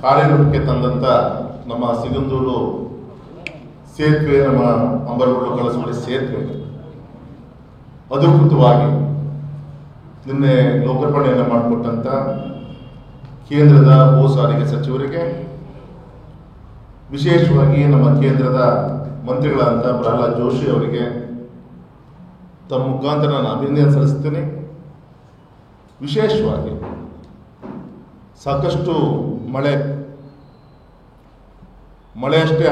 ಕಾರ್ಯರೂಪಕ್ಕೆ ತಂದಂಥ ನಮ್ಮ ಸಿಗಂದೂರು ಸೇತುವೆ, ನಮ್ಮ ಅಂಬರಗೋಡು ಕಳಸವಳ್ಳಿ ಸೇತುವೆ ಅಧಿಕೃತವಾಗಿ ನಿನ್ನೆ ಲೋಕಾರ್ಪಣೆಯನ್ನು ಮಾಡಿಕೊಟ್ಟಂಥ ಕೇಂದ್ರದ ಭೂ ಸಾರಿಗೆ ಸಚಿವರಿಗೆ, ವಿಶೇಷವಾಗಿ ನಮ್ಮ ಕೇಂದ್ರದ ಮಂತ್ರಿಗಳಾದಂಥ ಪ್ರಹ್ಲಾದ್ ಜೋಶಿ ಅವರಿಗೆ ತಮ್ಮ ಮುಖಾಂತರ ನಾನು ಅಭಿನಂದನೆ ಸಲ್ಲಿಸ್ತೀನಿ. ವಿಶೇಷವಾಗಿ ಸಾಕಷ್ಟು ಮಳೆಯಷ್ಟೇ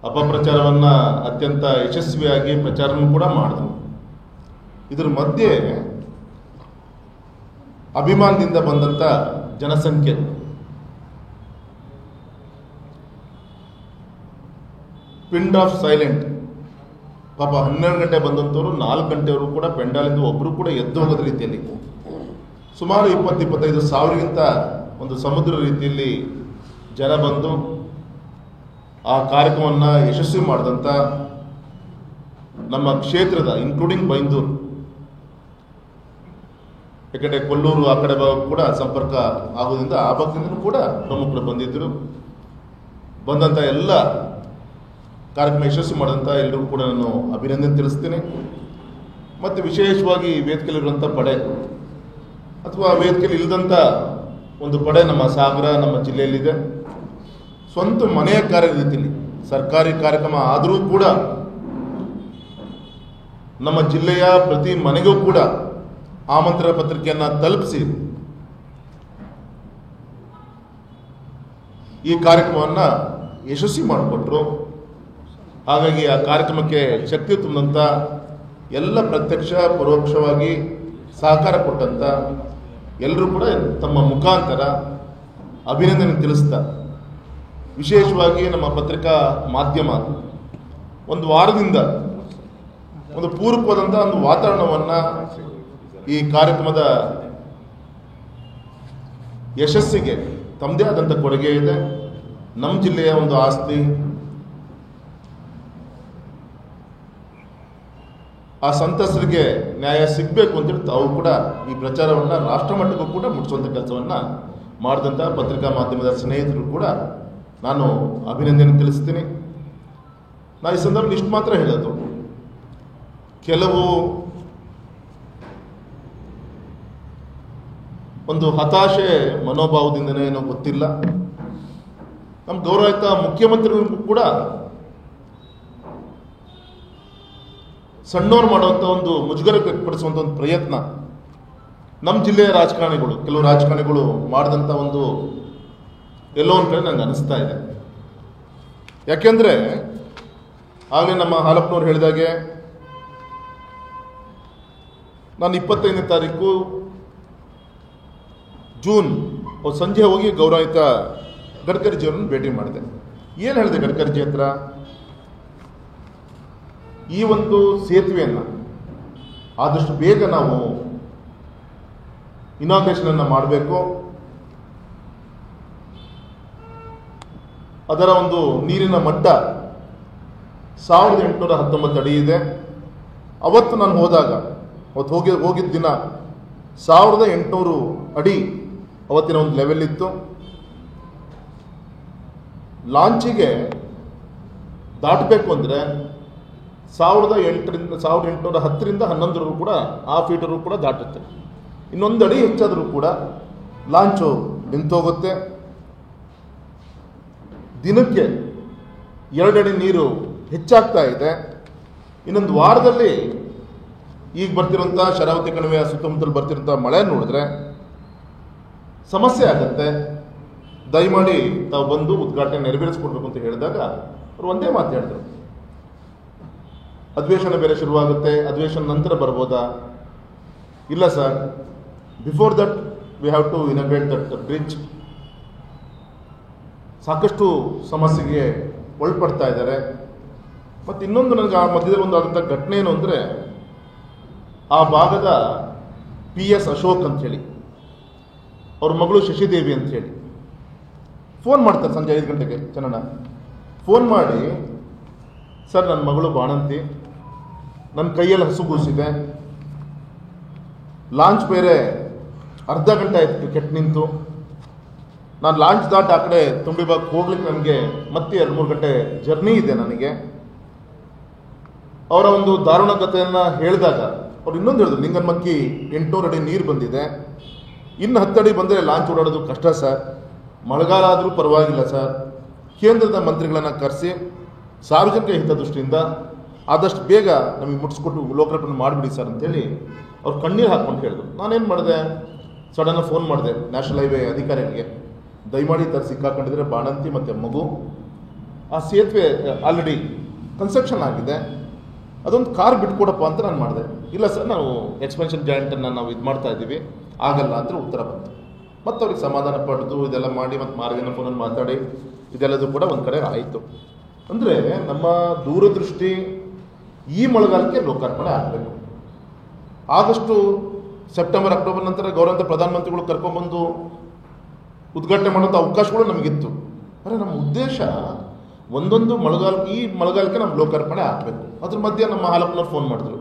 ಅಪಪ್ರಚಾರವನ್ನು ಅತ್ಯಂತ ಯಶಸ್ವಿಯಾಗಿ ಪ್ರಚಾರನೂ ಕೂಡ ಮಾಡಿದ್ರು. ಇದರ ಮಧ್ಯೆ ಅಭಿಮಾನದಿಂದ ಬಂದಂಥ ಜನಸಂಖ್ಯೆ ಪಿಂಡ್ ಆಫ್ ಸೈಲೆಂಟ್ ಪಾಪ 12 ಗಂಟೆ ಬಂದಂಥವ್ರು 4 ಗಂಟೆಯವರು ಕೂಡ ಪೆಂಡಾಲಿಂದ ಒಬ್ಬರು ಕೂಡ ಎದ್ದು ಹೋಗೋದ ರೀತಿಯಲ್ಲಿ ಸುಮಾರು 20-25 ಸಾವಿರಗಿಂತ ಒಂದು ಸಮುದ್ರ ರೀತಿಯಲ್ಲಿ ಜನ ಬಂದು ಆ ಕಾರ್ಯಕ್ರಮವನ್ನು ಯಶಸ್ವಿ ಮಾಡಿದಂಥ ನಮ್ಮ ಕ್ಷೇತ್ರದ ಇನ್ಕ್ಲೂಡಿಂಗ್ ಬೈಂದೂರು, ಈ ಕಡೆ ಕೊಲ್ಲೂರು ಆ ಕಡೆ ಕೂಡ ಸಂಪರ್ಕ ಆಗೋದ್ರಿಂದ ಆ ಭಾಗದಿಂದಲೂ ಕೂಡ ಪ್ರಮುಖರು ಬಂದಿದ್ದರು. ಬಂದಂಥ ಎಲ್ಲ ಕಾರ್ಯಕ್ರಮ ಯಶಸ್ವಿ ಮಾಡಿದಂಥ ಎಲ್ಲರಿಗೂ ಕೂಡ ನಾನು ಅಭಿನಂದನೆ ತಿಳಿಸ್ತೀನಿ. ಮತ್ತು ವಿಶೇಷವಾಗಿ ವೇದಿಕೆಯಲ್ಲಿರುವಂಥ ಪಡೆ ಅಥವಾ ವೇದಿಕೆಯಲ್ಲಿ ಇಲ್ಲದಂಥ ಒಂದು ಪಡೆ ನಮ್ಮ ಸಾಗರ ನಮ್ಮ ಜಿಲ್ಲೆಯಲ್ಲಿದೆ. ಸ್ವಂತ ಮನೆಯ ಕಾರ್ಯ ರೀತಿಯಲ್ಲಿ ಸರ್ಕಾರಿ ಕಾರ್ಯಕ್ರಮ ಆದರೂ ಕೂಡ ನಮ್ಮ ಜಿಲ್ಲೆಯ ಪ್ರತಿ ಮನೆಗೂ ಕೂಡ ಆಮಂತ್ರಣ ಪತ್ರಿಕೆಯನ್ನು ತಲುಪಿಸಿ ಈ ಕಾರ್ಯಕ್ರಮವನ್ನು ಯಶಸ್ವಿ ಮಾಡಿಕೊಟ್ರು. ಹಾಗಾಗಿ ಆ ಕಾರ್ಯಕ್ರಮಕ್ಕೆ ಶಕ್ತಿ ತುಂಬಿದಂಥ ಎಲ್ಲ ಪ್ರತ್ಯಕ್ಷ ಪರೋಕ್ಷವಾಗಿ ಸಹಕಾರ ಕೊಟ್ಟಂಥ ಎಲ್ಲರೂ ಕೂಡ ತಮ್ಮ ಮುಖಾಂತರ ಅಭಿನಂದನೆ ತಿಳಿಸ್ತಾ, ವಿಶೇಷವಾಗಿ ನಮ್ಮ ಪತ್ರಿಕಾ ಮಾಧ್ಯಮ ಒಂದು ವಾರದಿಂದ ಒಂದು ಪೂರಕವಾದಂಥ ಒಂದು ವಾತಾವರಣವನ್ನು ಈ ಕಾರ್ಯಕ್ರಮದ ಯಶಸ್ಸಿಗೆ ತಮ್ಮದೇ ಆದಂಥ ಕೊಡುಗೆ ಇದೆ. ನಮ್ಮ ಜಿಲ್ಲೆಯ ಒಂದು ಆಸ್ತಿ, ಆ ಸಂತ್ರಸ್ತರಿಗೆ ನ್ಯಾಯ ಸಿಗಬೇಕು ಅಂತೇಳಿ ತಾವು ಕೂಡ ಈ ಪ್ರಚಾರವನ್ನು ರಾಷ್ಟ್ರಮಟ್ಟಕ್ಕೂ ಕೂಡ ಮುಟ್ಟಿಸುವಂಥ ಕೆಲಸವನ್ನು ಮಾಡಿದಂಥ ಪತ್ರಿಕಾ ಮಾಧ್ಯಮದ ಸ್ನೇಹಿತರು ಕೂಡ ನಾನು ಅಭಿನಂದನೆ ತಿಳಿಸ್ತೀನಿ. ನಾನು ಈ ಸಂದರ್ಭದಲ್ಲಿ ಇಷ್ಟು ಮಾತ್ರ ಹೇಳೋದು, ಕೆಲವು ಒಂದು ಹತಾಶೆ ಮನೋಭಾವದಿಂದನೇ ಏನೋ ಗೊತ್ತಿಲ್ಲ, ನಮ್ಮ ಗೌರವಿತ ಮುಖ್ಯಮಂತ್ರಿಗಳಿಗೂ ಕೂಡ ಸಣ್ಣವ್ರು ಮಾಡುವಂಥ ಒಂದು ಮುಜುಗರ ವ್ಯಕ್ತಪಡಿಸುವಂಥ ಒಂದು ಪ್ರಯತ್ನ ನಮ್ಮ ಜಿಲ್ಲೆಯ ಕೆಲವು ರಾಜಕಾರಣಿಗಳು ಮಾಡಿದಂಥ ಒಂದು ಎಲ್ಲೋ ಒಂದು ಕಡೆ ನನಗೆ ಅನಿಸ್ತಾ ಇದೆ. ಯಾಕೆಂದರೆ ಆಗಲೇ ನಮ್ಮ ಹಾಲಪ್ಪನವ್ರು ಹೇಳಿದಾಗೆ ನಾನು 25ನೇ ತಾರೀಕು ಜೂನ್ ಸಂಜೆ ಹೋಗಿ ಗೌರವಿತ ಗಡ್ಕರಿಜಿಯವರನ್ನು ಭೇಟಿ ಮಾಡಿದೆ. ಏನು ಹೇಳಿದೆ ಗಡ್ಕರಿಜಿ ಹತ್ರ? ಈ ಒಂದು ಸೇತುವೆಯನ್ನು ಆದಷ್ಟು ಬೇಗ ನಾವು ಇನಾಗ್ರೇಷನನ್ನು ಮಾಡಬೇಕು, ಅದರ ಒಂದು ನೀರಿನ ಮಟ್ಟ 1819 ಅಡಿ ಇದೆ. ಅವತ್ತು ನಾನು ಹೋಗಿದ್ದ ದಿನ 1800 ಅಡಿ ಅವತ್ತಿನ ಒಂದು ಲೆವೆಲ್ ಇತ್ತು. ಲಾಂಚಿಗೆ ದಾಟಬೇಕು ಅಂದರೆ 1810ರಿಂದ 11 ಕೂಡ ಆ ಫೀಟರು ಕೂಡ ದಾಟುತ್ತೆ. ಇನ್ನೊಂದು ಅಡಿ ಹೆಚ್ಚಾದರೂ ಕೂಡ ಲಾಂಚು ನಿಂತೋಗುತ್ತೆ. ದಿನಕ್ಕೆ 2 ಅಡಿ ನೀರು ಹೆಚ್ಚಾಗ್ತಾ ಇದೆ. ಇನ್ನೊಂದು ವಾರದಲ್ಲಿ ಈಗ ಬರ್ತಿರೋಂಥ ಶರಾವತಿ ಕಣಿವೆಯ ಸುತ್ತಮುತ್ತಲು ಬರ್ತಿರೋಂಥ ಮಳೆ ನೋಡಿದ್ರೆ ಸಮಸ್ಯೆ ಆಗುತ್ತೆ. ದಯಮಾಡಿ ತಾವು ಬಂದು ಉದ್ಘಾಟನೆ ನೆರವೇರಿಸ್ಕೊಡ್ಬೇಕು ಅಂತ ಹೇಳಿದಾಗ ಅವರು ಒಂದೇ ಮಾತು ಹೇಳಿದ್ರು, ಅಧಿವೇಶನ ಬೇರೆ ಶುರುವಾಗುತ್ತೆ, ಅಧಿವೇಶನ ನಂತರ ಬರ್ಬೋದಾ? ಇಲ್ಲ sir, before that we have to inaugurate that bridge. ಸಾಕಷ್ಟು ಸಮಸ್ಯೆಗೆ ಒಳಪಡ್ತಾ ಇದ್ದಾರೆ. ಮತ್ತು ಇನ್ನೊಂದು ನನಗೆ ಆ ಮಧ್ಯದಲ್ಲಿ ಒಂದಾದಂಥ ಘಟನೆ ಏನು ಅಂದರೆ, ಆ ಭಾಗದ PS ಅಶೋಕ್ ಅಂಥೇಳಿ ಅವ್ರ ಮಗಳು ಶಶಿದೇವಿ ಅಂಥೇಳಿ ಫೋನ್ ಮಾಡ್ತಾರೆ ಸಂಜೆ 5 ಗಂಟೆಗೆ. ಚೆನ್ನಣ್ಣ ಫೋನ್ ಮಾಡಿ, ಸರ್ ನನ್ನ ಮಗಳು ಬಾಣಂತಿ, ನನ್ನ ಕೈಯಲ್ಲಿ ಹಸುಗೂಸಿದೆ, ಲಾಂಚ್ ಬೇರೆ ಅರ್ಧ ಗಂಟೆ ಆಯ್ತು ಕೆಟ್ಟು ನಿಂತು, ನಾನು ಲಾಂಚ್ ದಾಟ್ ಆ ಕಡೆ ತುಂಬಿಬಾಗ್ ಹೋಗ್ಲಿಕ್ಕೆ ನನಗೆ ಮತ್ತೆ 2-3 ಗಂಟೆ ಜರ್ನಿ ಇದೆ ನನಗೆ. ಅವರ ಒಂದು ದಾರುಣ ಕಥೆಯನ್ನು ಹೇಳಿದಾಗ ಅವ್ರು ಇನ್ನೊಂದು ಹೇಳಿದ್ರು, ಲಿಂಗನಮಕ್ಕಿ 800 ಅಡಿ ನೀರು ಬಂದಿದೆ, ಇನ್ನು 10 ಅಡಿ ಬಂದರೆ ಲಾಂಚ್ ಓಡಾಡೋದು ಕಷ್ಟ ಸರ್, ಮಳೆಗಾಲ ಆದರೂ ಪರವಾಗಿಲ್ಲ ಸರ್, ಕೇಂದ್ರದ ಮಂತ್ರಿಗಳನ್ನು ಕರೆಸಿ ಸಾರ್ವಜನಿಕ ಹಿತದೃಷ್ಟಿಯಿಂದ ಆದಷ್ಟು ಬೇಗ ನಮಗೆ ಮುಟ್ಟಿಸ್ಕೊಟ್ಟು ಲೋಕಾರ್ಪಣೆ ಮಾಡಿಬಿಡಿ ಸರ್ ಅಂತೇಳಿ ಅವ್ರು ಕಣ್ಣೀರು ಹಾಕ್ಕೊಂಡು ಹೇಳಿದ್ರು. ನಾನೇನು ಮಾಡಿದೆ, ಸಡನ್ನಾಗಿ ಫೋನ್ ಮಾಡಿದೆ ನ್ಯಾಷನಲ್ ಹೈವೇ ಅಧಿಕಾರಿಗಳಿಗೆ, ದಯಮಾಡಿ ಈ ಥರ ಸಿಕ್ಕಾಕೊಂಡಿದ್ರೆ ಬಾಣಂತಿ ಮತ್ತು ಮಗು, ಆ ಸೇತುವೆ ಆಲ್ರೆಡಿ ಕನ್ಸ್ಟ್ರಕ್ಷನ್ ಆಗಿದೆ, ಅದೊಂದು ಕಾರ್ ಬಿಟ್ಕೊಡಪ್ಪ ಅಂತ ನಾನು ಮಾಡಿದೆ. ಇಲ್ಲ ಸರ್, ನಾವು ಎಕ್ಸ್ಪೆನ್ಷನ್ ಜಾಯಿಂಟನ್ನು ನಾವು ಇದು ಮಾಡ್ತಾ ಇದ್ದೀವಿ, ಆಗಲ್ಲ ಅಂದರೆ ಉತ್ತರ ಬಂತು. ಮತ್ತು ಅವ್ರಿಗೆ ಸಮಾಧಾನ ಪಡೆದು ಇದೆಲ್ಲ ಮಾಡಿ ಮತ್ತು ಮಾರ್ಗನ ಫೋನಲ್ಲಿ ಮಾತಾಡಿ ಇದೆಲ್ಲದೂ ಕೂಡ ಒಂದು ಕಡೆ ಆಯಿತು. ಅಂದರೆ ನಮ್ಮ ದೂರದೃಷ್ಟಿ ಈ ಮಳೆಗಾಲಕ್ಕೆ ಲೋಕಾರ್ಪಣೆ ಆಗಬೇಕು. ಆಗಸ್ಟು, ಸೆಪ್ಟೆಂಬರ್, ಅಕ್ಟೋಬರ್ ನಂತರ ಗೌರವಂತ ಪ್ರಧಾನಮಂತ್ರಿಗಳು ಕರ್ಕೊಂಡ್ಬಂದು ಉದ್ಘಾಟನೆ ಮಾಡೋಂಥ ಅವಕಾಶಗಳು ನಮಗಿತ್ತು. ಅಂದರೆ ನಮ್ಮ ಉದ್ದೇಶ ಒಂದೊಂದು ಈ ಮಳೆಗಾಲಕ್ಕೆ ನಮ್ಮ ಲೋಕಾರ್ಪಣೆ ಆಗಬೇಕು. ಅದ್ರ ಮಧ್ಯೆ ನಮ್ಮ ಹಾಲಪ್ಪನವ್ರು ಫೋನ್ ಮಾಡಿದ್ರು,